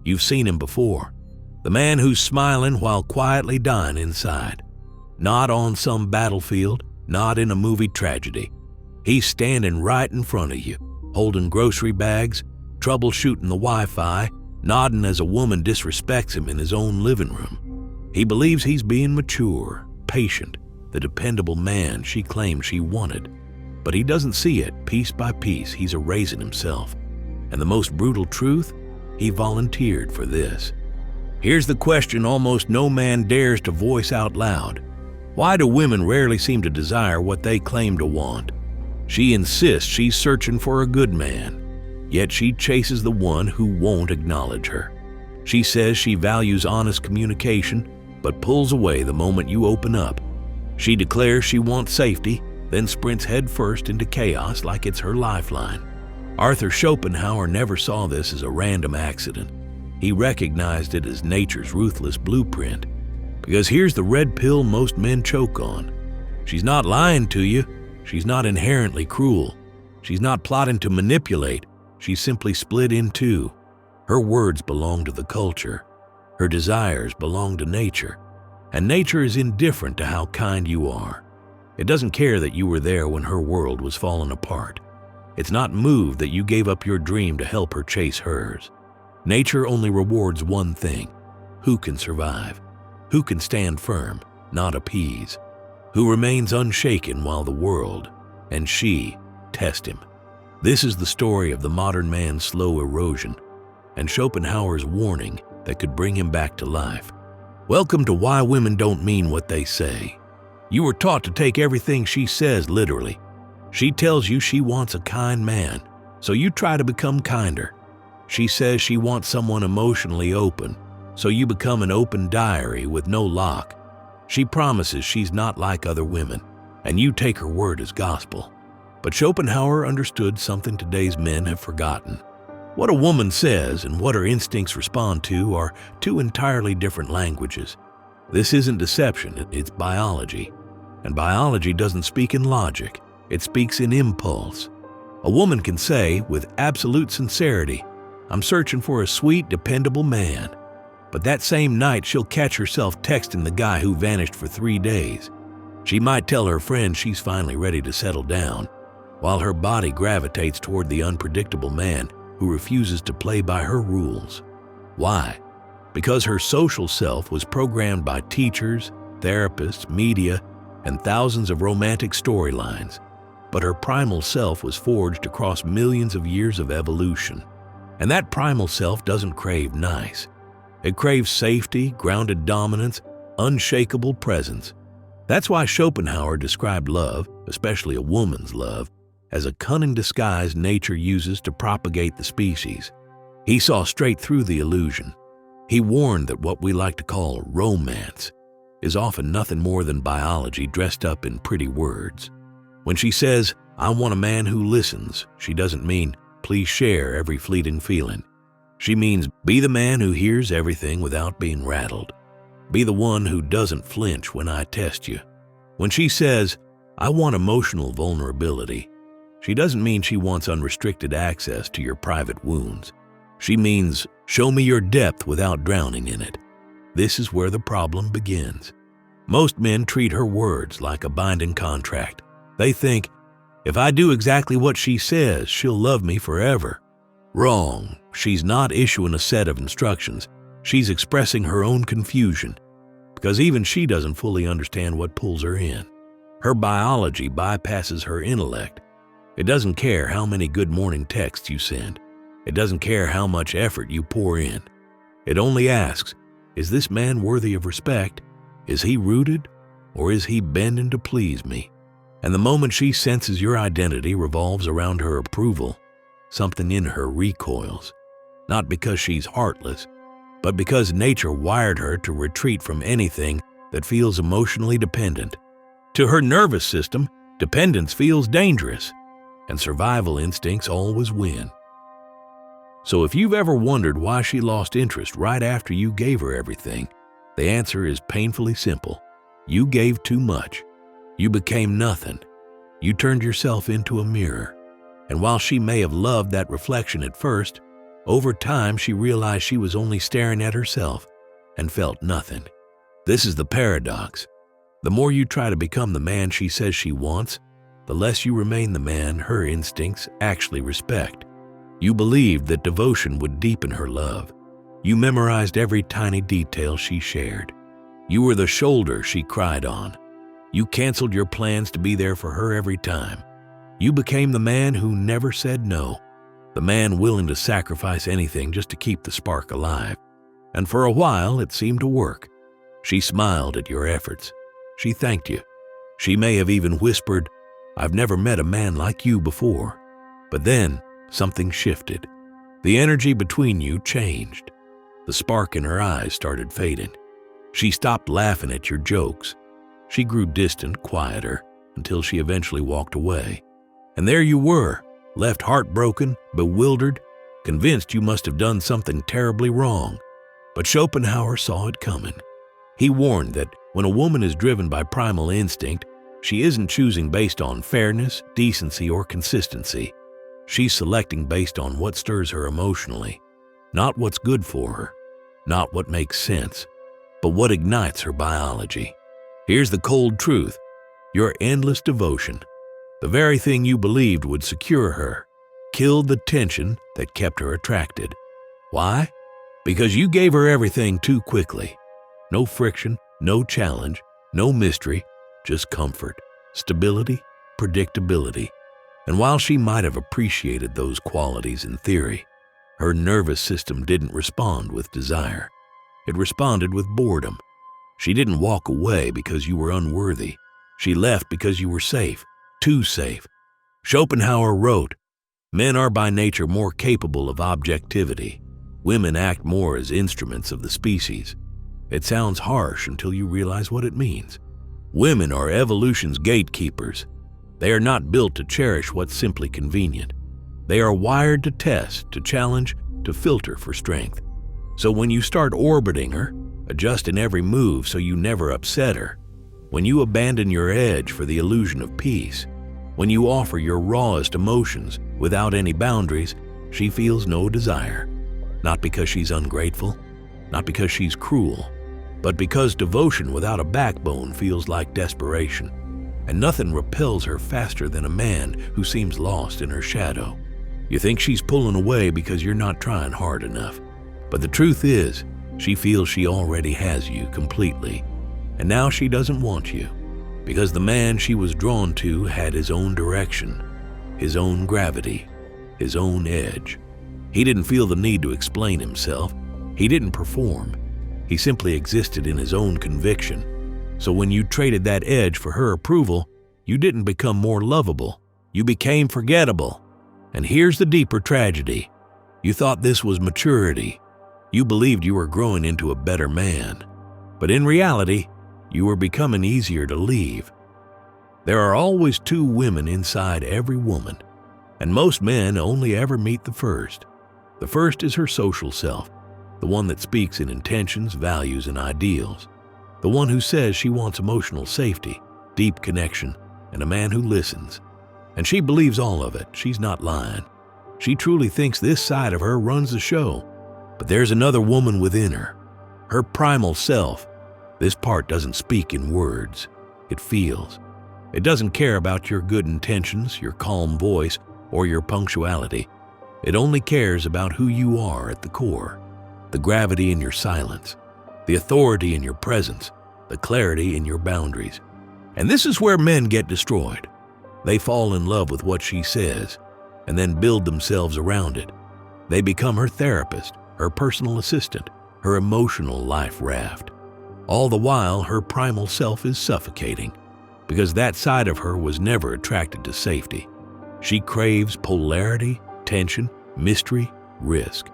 You've seen him before. The man who's smiling while quietly dying inside. Not on some battlefield, not in a movie tragedy. He's standing right in front of you, holding grocery bags, troubleshooting the Wi-Fi, nodding as a woman disrespects him in his own living room. He believes he's being mature, patient, the dependable man she claimed she wanted. But he doesn't see it. Piece by piece, he's erasing himself. And the most brutal truth? He volunteered for this. Here's the question almost no man dares to voice out loud. Why do women rarely seem to desire what they claim to want? She insists she's searching for a good man, yet she chases the one who won't acknowledge her. She says she values honest communication, but pulls away the moment you open up. She declares she wants safety, then sprints headfirst into chaos like it's her lifeline. Arthur Schopenhauer never saw this as a random accident. He recognized it as nature's ruthless blueprint. Because here's the red pill most men choke on. She's not lying to you. She's not inherently cruel. She's not plotting to manipulate. She's simply split in two. Her words belong to the culture. Her desires belong to nature. And nature is indifferent to how kind you are. It doesn't care that you were there when her world was falling apart. It's not moved that you gave up your dream to help her chase hers. Nature only rewards one thing: who can survive, who can stand firm, not appease, who remains unshaken while the world, and she, test him. This is the story of the modern man's slow erosion, and Schopenhauer's warning that could bring him back to life. Welcome to Why Women Don't Mean What They Say. You were taught to take everything she says literally. She tells you she wants a kind man, so you try to become kinder. She says she wants someone emotionally open, so you become an open diary with no lock. She promises she's not like other women, and you take her word as gospel. But Schopenhauer understood something today's men have forgotten. What a woman says and what her instincts respond to are two entirely different languages. This isn't deception, it's biology. And biology doesn't speak in logic, it speaks in impulse. A woman can say, with absolute sincerity, "I'm searching for a sweet, dependable man." But that same night, she'll catch herself texting the guy who vanished for 3 days. She might tell her friend she's finally ready to settle down, while her body gravitates toward the unpredictable man who refuses to play by her rules. Why? Because her social self was programmed by teachers, therapists, media, and thousands of romantic storylines. But her primal self was forged across millions of years of evolution. And that primal self doesn't crave nice. It craves safety, grounded dominance, unshakable presence. That's why Schopenhauer described love, especially a woman's love, as a cunning disguise nature uses to propagate the species. He saw straight through the illusion. He warned that what we like to call romance is often nothing more than biology dressed up in pretty words. When she says, "I want a man who listens," she doesn't mean, "Please share every fleeting feeling." She means, be the man who hears everything without being rattled. Be the one who doesn't flinch when I test you. When she says, "I want emotional vulnerability," she doesn't mean she wants unrestricted access to your private wounds. She means, show me your depth without drowning in it. This is where the problem begins. Most men treat her words like a binding contract. They think, if I do exactly what she says, she'll love me forever. Wrong. She's not issuing a set of instructions. She's expressing her own confusion, because even she doesn't fully understand what pulls her in. Her biology bypasses her intellect. It doesn't care how many good morning texts you send. It doesn't care how much effort you pour in. It only asks, is this man worthy of respect? Is he rooted, or is he bending to please me? And the moment she senses your identity revolves around her approval, something in her recoils. Not because she's heartless, but because nature wired her to retreat from anything that feels emotionally dependent. To her nervous system, dependence feels dangerous, and survival instincts always win. So if you've ever wondered why she lost interest right after you gave her everything, the answer is painfully simple. You gave too much. You became nothing. You turned yourself into a mirror. And while she may have loved that reflection at first, Over time, she realized she was only staring at herself and felt nothing. This is the paradox. The more you try to become the man she says she wants, the less you remain the man her instincts actually respect. You believed that devotion would deepen her love. You memorized every tiny detail she shared. You were the shoulder she cried on. You canceled your plans to be there for her every time. You became the man who never said no, the man willing to sacrifice anything just to keep the spark alive. And for a while, it seemed to work. She smiled at your efforts. She thanked you. She may have even whispered, "I've never met a man like you before." But then, something shifted. The energy between you changed. The spark in her eyes started fading. She stopped laughing at your jokes. She grew distant, quieter, until she eventually walked away. And there you were, left heartbroken, bewildered, convinced you must have done something terribly wrong. But Schopenhauer saw it coming. He warned that when a woman is driven by primal instinct, she isn't choosing based on fairness, decency, or consistency. She's selecting based on what stirs her emotionally, not what's good for her, not what makes sense, but what ignites her biology. Here's the cold truth. Your endless devotion, the very thing you believed would secure her, killed the tension that kept her attracted. Why? Because you gave her everything too quickly. No friction, no challenge, no mystery, just comfort, stability, predictability. And while she might have appreciated those qualities in theory, her nervous system didn't respond with desire. It responded with boredom. She didn't walk away because you were unworthy. She left because you were safe, too safe. Schopenhauer wrote, "Men are by nature more capable of objectivity. Women act more as instruments of the species." It sounds harsh until you realize what it means. Women are evolution's gatekeepers. They are not built to cherish what's simply convenient. They are wired to test, to challenge, to filter for strength. So when you start orbiting her, adjusting every move so you never upset her, when you abandon your edge for the illusion of peace, when you offer your rawest emotions without any boundaries, she feels no desire. Not because she's ungrateful, not because she's cruel, but because devotion without a backbone feels like desperation. And nothing repels her faster than a man who seems lost in her shadow. You think she's pulling away because you're not trying hard enough. But the truth is, she feels she already has you completely. And now she doesn't want you, because the man she was drawn to had his own direction, his own gravity, his own edge. He didn't feel the need to explain himself. He didn't perform. He simply existed in his own conviction. So when you traded that edge for her approval, you didn't become more lovable. You became forgettable. And here's the deeper tragedy. You thought this was maturity. You believed you were growing into a better man. But in reality, you were becoming easier to leave. There are always two women inside every woman, and most men only ever meet the first. The first is her social self, the one that speaks in intentions, values, and ideals. The one who says she wants emotional safety, deep connection, and a man who listens. And she believes all of it. She's not lying. She truly thinks this side of her runs the show. But there's another woman within her, her primal self. This part doesn't speak in words. It feels. It doesn't care about your good intentions, your calm voice, or your punctuality. It only cares about who you are at the core, the gravity in your silence, the authority in your presence, the clarity in your boundaries. And this is where men get destroyed. They fall in love with what she says and then build themselves around it. They become her therapist, her personal assistant, her emotional life raft. All the while, her primal self is suffocating because that side of her was never attracted to safety. She craves polarity, tension, mystery, risk.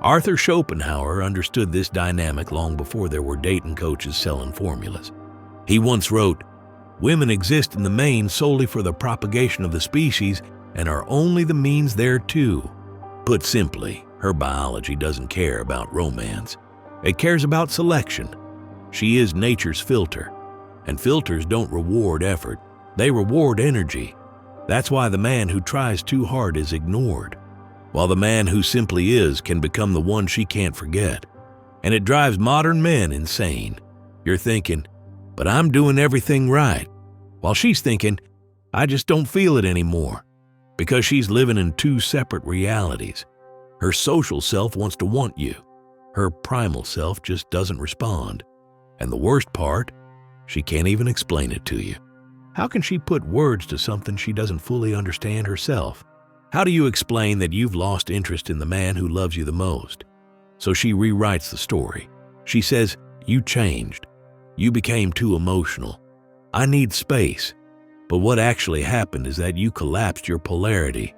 Arthur Schopenhauer understood this dynamic long before there were dating coaches selling formulas. He once wrote, "Women exist in the main solely for the propagation of the species and are only the means thereto." Put simply, her biology doesn't care about romance. It cares about selection. She is nature's filter, and filters don't reward effort. They reward energy. That's why the man who tries too hard is ignored. while the man who simply is can become the one she can't forget. And it drives modern men insane. You're thinking, but I'm doing everything right, while she's thinking, I just don't feel it anymore, because she's living in two separate realities. Her social self wants to want you. Her primal self just doesn't respond. And the worst part, she can't even explain it to you. How can she put words to something she doesn't fully understand herself? How do you explain that you've lost interest in the man who loves you the most? So she rewrites the story. She says, you changed. You became too emotional. I need space. But what actually happened is that you collapsed your polarity.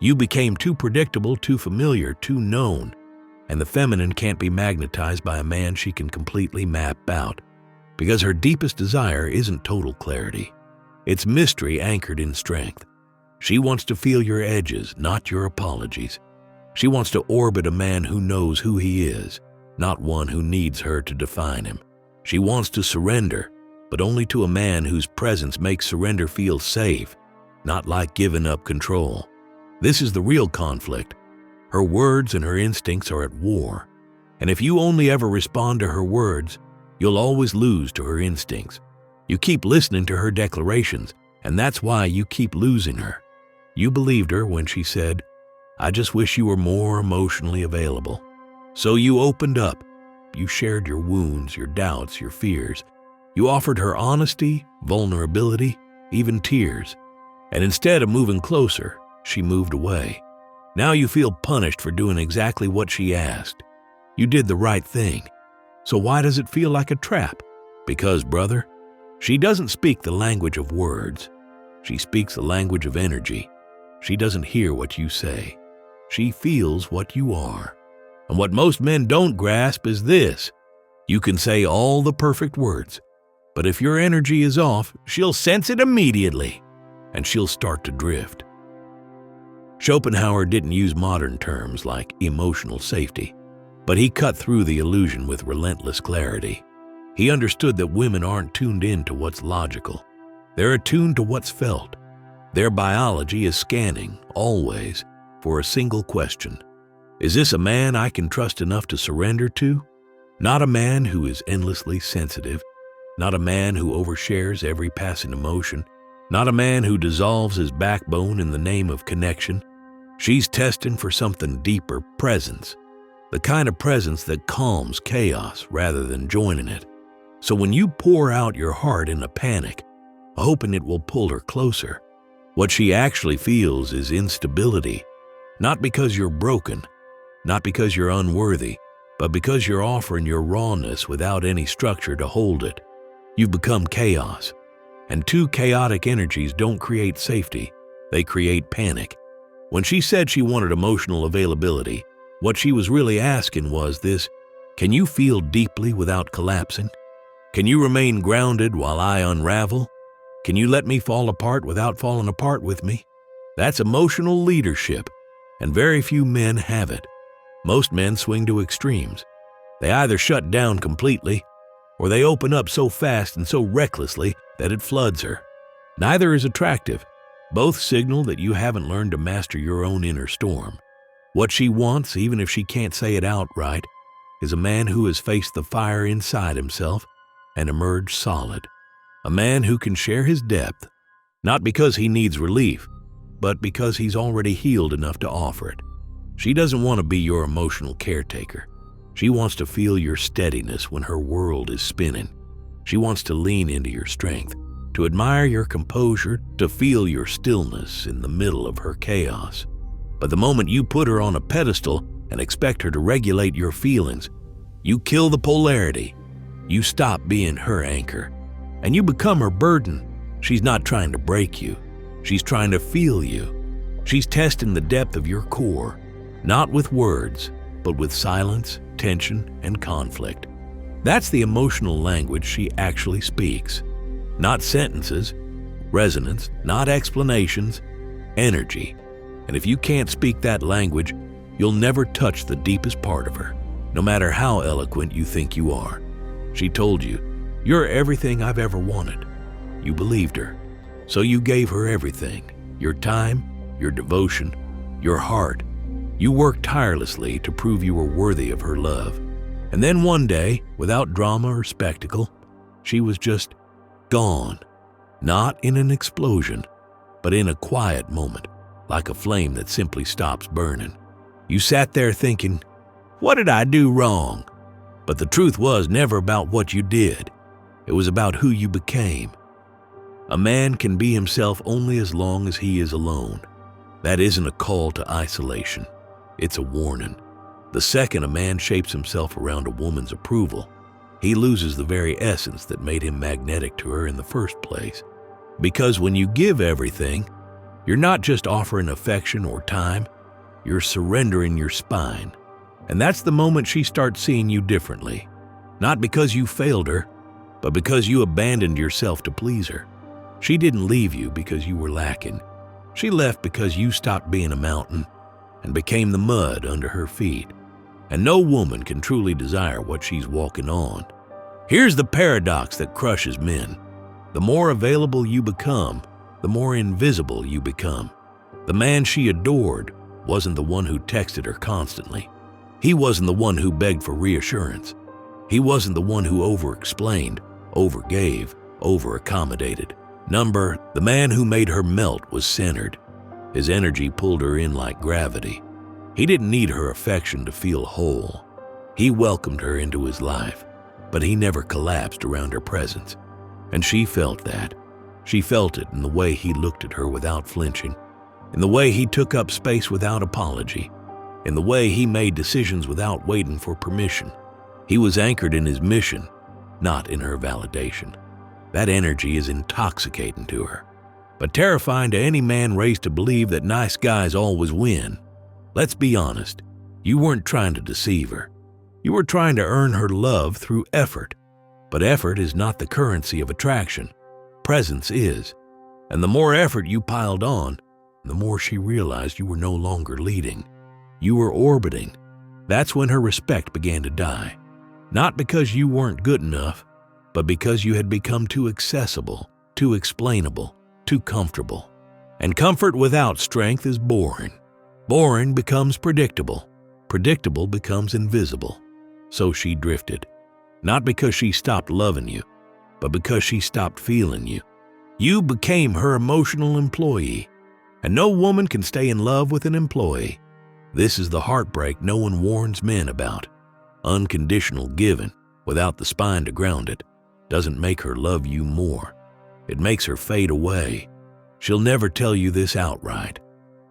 You became too predictable, too familiar, too known. And the feminine can't be magnetized by a man she can completely map out. Because her deepest desire isn't total clarity. It's mystery anchored in strength. She wants to feel your edges, not your apologies. She wants to orbit a man who knows who he is, not one who needs her to define him. She wants to surrender, but only to a man whose presence makes surrender feel safe, not like giving up control. This is the real conflict. Her words and her instincts are at war. And if you only ever respond to her words, you'll always lose to her instincts. You keep listening to her declarations, and that's why you keep losing her. You believed her when she said, I just wish you were more emotionally available. So you opened up. You shared your wounds, your doubts, your fears. You offered her honesty, vulnerability, even tears. And instead of moving closer, she moved away. Now you feel punished for doing exactly what she asked. You did the right thing. So why does it feel like a trap? Because, brother, she doesn't speak the language of words. She speaks the language of energy. She doesn't hear what you say. She feels what you are. And what most men don't grasp is this. You can say all the perfect words, but if your energy is off, she'll sense it immediately, and she'll start to drift. Schopenhauer didn't use modern terms like emotional safety, but he cut through the illusion with relentless clarity. He understood that women aren't tuned in to what's logical. They're attuned to what's felt. Their biology is scanning, always, for a single question. Is this a man I can trust enough to surrender to? Not a man who is endlessly sensitive, not a man who overshares every passing emotion, not a man who dissolves his backbone in the name of connection. She's testing for something deeper, presence, the kind of presence that calms chaos rather than joining it. So when you pour out your heart in a panic, hoping it will pull her closer, what she actually feels is instability, not because you're broken, not because you're unworthy, but because you're offering your rawness without any structure to hold it. You've become chaos, and two chaotic energies don't create safety, they create panic. When she said she wanted emotional availability, what she was really asking was this: can you feel deeply without collapsing? Can you remain grounded while I unravel? Can you let me fall apart without falling apart with me? That's emotional leadership, and very few men have it. Most men swing to extremes. They either shut down completely, or they open up so fast and so recklessly that it floods her. Neither is attractive. Both signal that you haven't learned to master your own inner storm. What she wants, even if she can't say it outright, is a man who has faced the fire inside himself and emerged solid. A man who can share his depth, not because he needs relief, but because he's already healed enough to offer it. She doesn't want to be your emotional caretaker. She wants to feel your steadiness when her world is spinning. She wants to lean into your strength, to admire your composure, to feel your stillness in the middle of her chaos. But the moment you put her on a pedestal and expect her to regulate your feelings, you kill the polarity. You stop being her anchor, and you become her burden. She's not trying to break you. She's trying to feel you. She's testing the depth of your core, not with words, but with silence, tension, and conflict. That's the emotional language she actually speaks. Not sentences, resonance, not explanations, energy. And if you can't speak that language, you'll never touch the deepest part of her, no matter how eloquent you think you are. She told you, "You're everything I've ever wanted." You believed her, so you gave her everything: your time, your devotion, your heart. You worked tirelessly to prove you were worthy of her love. And then one day, without drama or spectacle, she was just gone. Not in an explosion, but in a quiet moment, like a flame that simply stops burning. You sat there thinking, what did I do wrong? But the truth was never about what you did. It was about who you became. A man can be himself only as long as he is alone. That isn't a call to isolation. It's a warning. The second a man shapes himself around a woman's approval, he loses the very essence that made him magnetic to her in the first place. Because when you give everything, you're not just offering affection or time, you're surrendering your spine. And that's the moment she starts seeing you differently. Not because you failed her, but because you abandoned yourself to please her. She didn't leave you because you were lacking. She left because you stopped being a mountain and became the mud under her feet. And no woman can truly desire what she's walking on. Here's the paradox that crushes men. The more available you become, the more invisible you become. The man she adored wasn't the one who texted her constantly. He wasn't the one who begged for reassurance. He wasn't the one who over-explained, over-gave, over-accommodated. The man who made her melt was centered. His energy pulled her in like gravity. He didn't need her affection to feel whole. He welcomed her into his life, but he never collapsed around her presence. And she felt that. She felt it in the way he looked at her without flinching, in the way he took up space without apology, in the way he made decisions without waiting for permission. He was anchored in his mission, not in her validation. That energy is intoxicating to her, but terrifying to any man raised to believe that nice guys always win. Let's be honest, you weren't trying to deceive her. You were trying to earn her love through effort. But effort is not the currency of attraction. Presence is. And the more effort you piled on, the more she realized you were no longer leading. You were orbiting. That's when her respect began to die. Not because you weren't good enough, but because you had become too accessible, too explainable, too comfortable. And comfort without strength is boring. Boring becomes predictable. Predictable becomes invisible. So she drifted. Not because she stopped loving you, but because she stopped feeling you. You became her emotional employee. And no woman can stay in love with an employee. This is the heartbreak no one warns men about. Unconditional giving, without the spine to ground it, doesn't make her love you more. It makes her fade away. She'll never tell you this outright.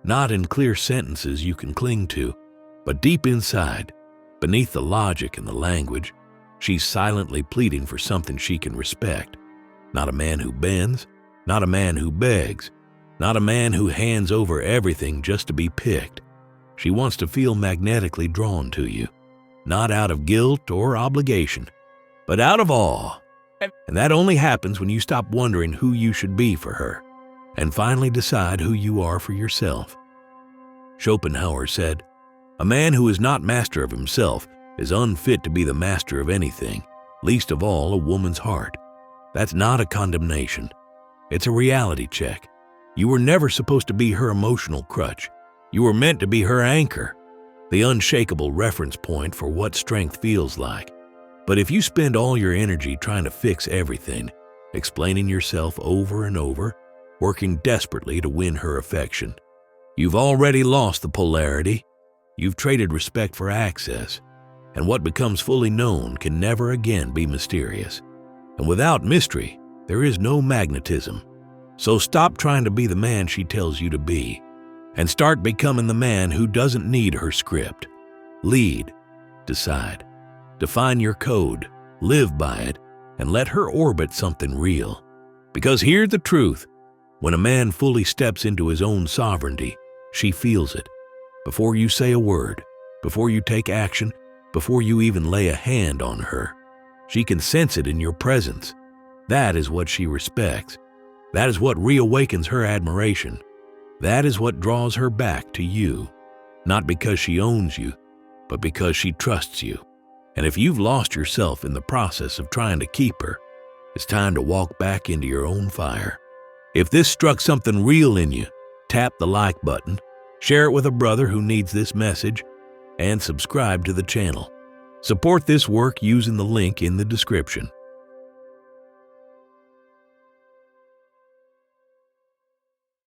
Not in clear sentences you can cling to, but deep inside, beneath the logic and the language, she's silently pleading for something she can respect. Not a man who bends, not a man who begs, not a man who hands over everything just to be picked. She wants to feel magnetically drawn to you, not out of guilt or obligation, but out of awe. And that only happens when you stop wondering who you should be for her and finally decide who you are for yourself. Schopenhauer said, "A man who is not master of himself is unfit to be the master of anything, least of all a woman's heart." That's not a condemnation. It's a reality check. You were never supposed to be her emotional crutch. You were meant to be her anchor, the unshakable reference point for what strength feels like. But if you spend all your energy trying to fix everything, explaining yourself over and over, working desperately to win her affection, you've already lost the polarity. You've traded respect for access, and what becomes fully known can never again be mysterious. And without mystery, there is no magnetism. So stop trying to be the man she tells you to be, and start becoming the man who doesn't need her script. Lead, decide, define your code, live by it, and let her orbit something real. Because here's the truth, when a man fully steps into his own sovereignty, she feels it. Before you say a word, before you take action, before you even lay a hand on her, she can sense it in your presence. That is what she respects. That is what reawakens her admiration. That is what draws her back to you, not because she owns you, but because she trusts you. And if you've lost yourself in the process of trying to keep her, it's time to walk back into your own fire. If this struck something real in you, tap the like button, Share it with a brother who needs this message, and subscribe to the channel. Support this work using the link in the description.